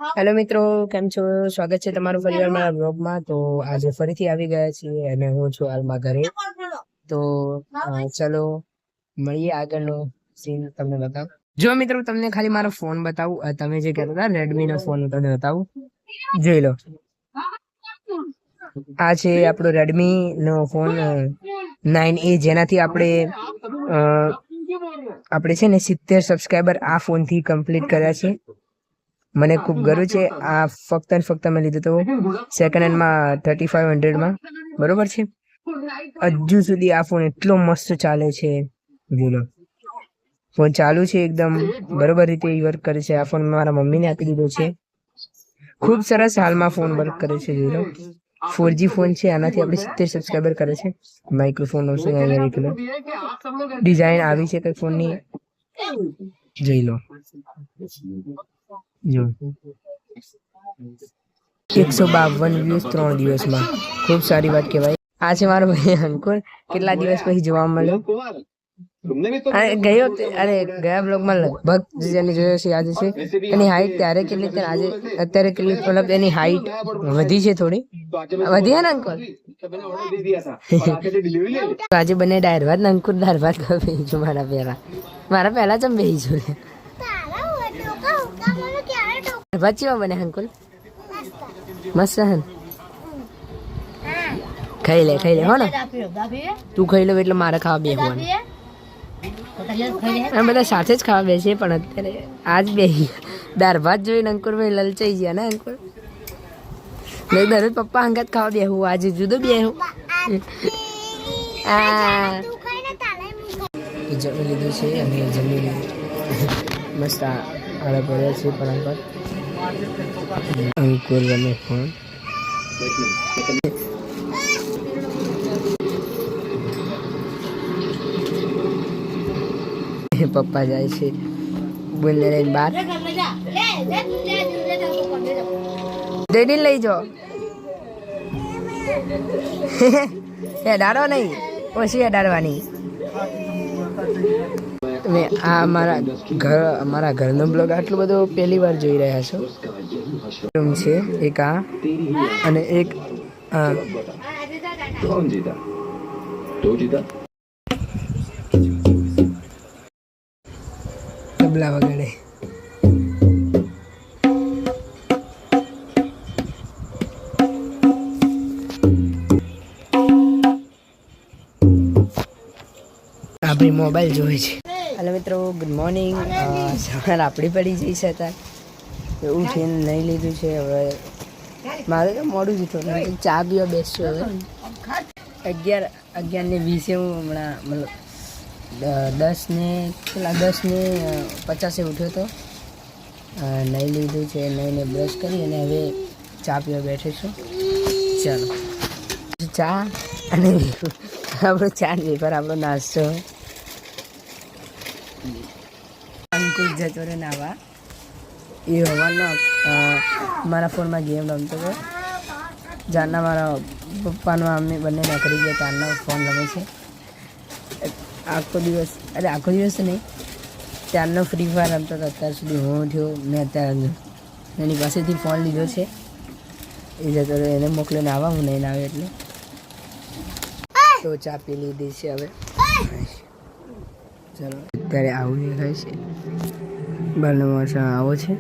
Hello મિત્રો, કેમ છો? સ્વાગત છે તમારું ફરીવાર મારા બ્લોગમાં. તો આજે ફરીથી આવી ગયા છીએ અને હું છું હાલમાં ઘરે. તો ચલો મળીએ, આગળનો સીન તમને બતાવું. જો મિત્રો તમને ખાલી મારો ફોન બતાવું, તમે જે કહેતા હતા રેડમી નો ફોન તમને બતાવું, જોઈ લો. આ છે આપણો રેડમી નો ફોન 9A, જેનાથી આપણે છે ને 70 સબસ્ક્રાઈબર આ ફોન થી કમ્પ્લીટ કર્યા છે. મને ખૂબ ગર્વ છે. આ ફક્ત ને ફક્ત મેં લીધો તો સેકન્ડ હેન્ડમાં 3500માં, બરોબર છે. હજુ સુધી આ ફોન એટલો મસ્ત ચાલે છે, બોલો. ફોન ચાલુ છે એકદમ બરોબર રીતે વર્ક કરે છે. આ ફોન મારા મમ્મીને આપી દીધો છે. ખૂબ સરસ હાલમાં ફોન વર્ક કરે છે, જોઈ લો. 4G ફોન છે, આનાથી આપણે 70 સબસ્ક્રાઈબર કરે છે. માઇક્રોફોન ડિઝાઇન આવી છે કઈ ફોનની, જોઈ લો. જો 152 વ્યૂઝ 3 દિવસમાં, ખૂબ સારી વાત કહેવાય. આ છે મારો ભાઈ અંકુર, કેટલા દિવસ પછી જોવા મળ્યો. ગયા બ્લોગમાં લગભગ જેને જોયો છે યાદ છે. એની હાઈટ ત્યારે કેટલી છે, આજે અત્યારે કેટલી, મતલબ એની હાઈટ વધી છે, થોડી વધી હે ને અંકુર. આજે બને ડાયર ભાત ને અંકુર દાળ ભાત બેહીશું મારા પહેલા જ બેહીશું. ભાચીવા બને અંકુલ, મસ્ત હે. ખાઈ લે હો ને, તું ખાઈ લે એટલે મારે ખાવા બેસવાનું. બધા સાથે જ ખાવા બેસીએ, પણ અત્યારે આજ બેસી દાળ ભાત જોઈને અંકુરભાઈ લલચાઈ ગયા ને. અંકુર દરરોજ પપ્પા અંગાત ખાવા બેહું, આજે જુદો બેહું. જમી લીધું છે અને જમીને મસ્ત આડા પડ્યા છે. પણ અંકુર રમે ફોન. પપ્પા જાય છે બોલને લઈને બહાર. ડેડી લઈ જાઓ. હેડાડો નહીં, ઓછી હેડાડવાની. તમે આ અમારા ઘરનો બ્લોગ આટલો બધો પહેલી વાર જોઈ રહ્યા છો. રૂમ છે એક આ અને એક આ. તબલા વગાડે. આપણી મોબાઈલ જોવે છે. હેલો મિત્રો, ગુડ મોર્નિંગ. સવાર આપણી પડી જઈ છે, અત્યારે ઉઠીને નહીં લીધું છે. હવે મારે તો મોડું જ થયું, ચા પીવા બેસશું. હવે 11:20 હું હમણાં મતલબ 10:50 ઉઠ્યો હતો. નહીં લીધું છે, નહીં બ્રશ કરી અને હવે ચા પીવા બેઠે છું. ચાલો, ચા અને આપણો ચા વેફર, આપણો નાસ્તો. અંકુર જતો રહે નાવા. એ હવાનો મારા ફોનમાં ગેમ રમતો હતો. જારના મારા પપ્પાનો અમે બંને નોકરી ગયા, ત્યારનો ફોન રમે છે. આખો દિવસ નહીં, ત્યારનો ફ્રી ફાયર રમતો હતો. અત્યાર સુધી હું ઉઠ્યો, મેં અત્યારે એની પાસેથી ફોન લીધો છે. એ જતો રહ્યો, એને મોકલીને આવા, હું નહીં આવે એટલે. તો ચા પી લીધી છે હવે. ચાલો, અત્યારે આવું દેખાય છે, બહારનો મોસમ આવો છે.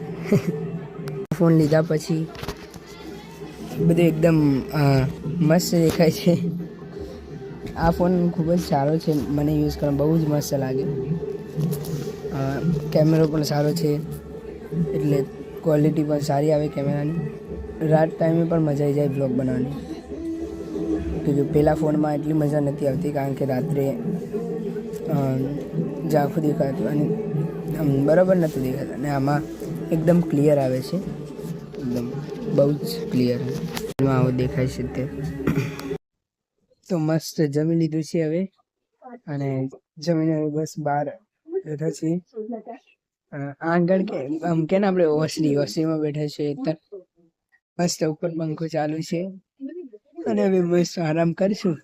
ફોન લીધા પછી બધું એકદમ મસ્ત દેખાય છે. આ ફોન ખૂબ જ સારો છે, મને યુઝ કરવા બહુ જ મસ્ત લાગે. કેમેરો પણ સારો છે, એટલે ક્વોલિટી પણ સારી આવે કેમેરાની. રાત ટાઈમે પણ મજા આવી જાય બ્લોગ બનાવવાની. કે પહેલાં ફોનમાં એટલી મજા નથી આવતી, કારણ કે રાત્રે ઝાંખું દેખાતું અને બરાબર નથી દેખાતા. અને આમાં એકદમ ક્લિયર આવે છે, એકદમ બહુ જ ક્લિયર આવું દેખાય છે. તે તો મસ્ત જમી લીધું છે હવે, અને જમીને બસ બહાર બેઠા છીએ. આગળ કે ને આપણે ઓસરીમાં બેઠા છીએ. મસ્ત ઉપર પંખો ચાલુ છે અને હવે મસ્ત આરામ કરીશું.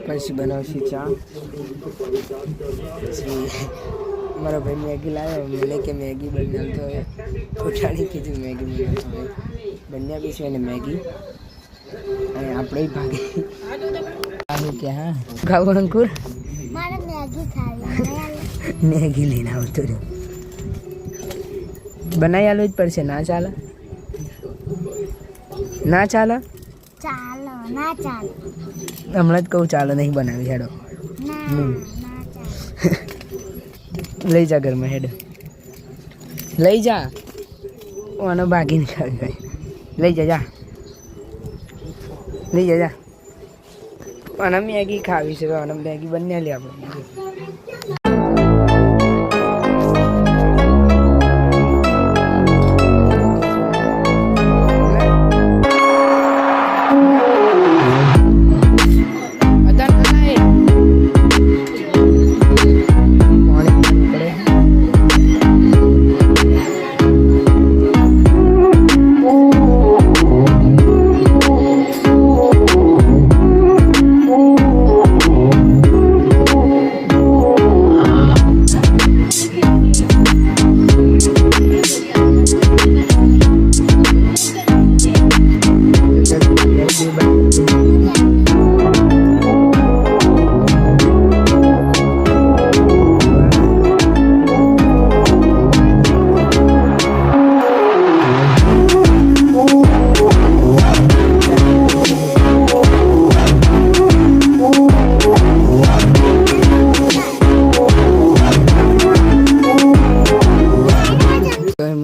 પછી બનાવશું ચા. પછી મારો ભાઈ મેગી લાવ્યો, મને કે મેગી બનાવતો હોય, ઉઠાડી કીધું મેગી બનાવતો હોય, બન્યા બી છે ને મેગી. અને આપણે ભાગે આવું કે હા ખાવું અંકુર મેગી લઈને આવતો રહ્યો. બનાવી આલવું જ પડશે, ના ચાલે? ના ચાલે? હમણાં જ કહું ચાલો, નહીં બનાવી હેડો. લઈ જા ઘરમાં હેડો, લઈ જા. આનો ભાગી નીકળી ભાઈ, લઈ જા જા, લઈ જા જા. આને મેગી ખાવી છે, આને મેગી બંને લે આપણે.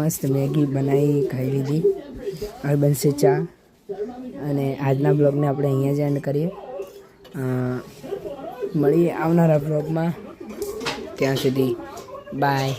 મસ્ત મેગી બનાવી ખાઈ લીધી. હવે બનશે ચા. અને આજના બ્લોગને આપણે અહીંયા જ એન્ડ કરીએ. મળીએ આવનારા બ્લોગમાં. ત્યાં સુધી બાય.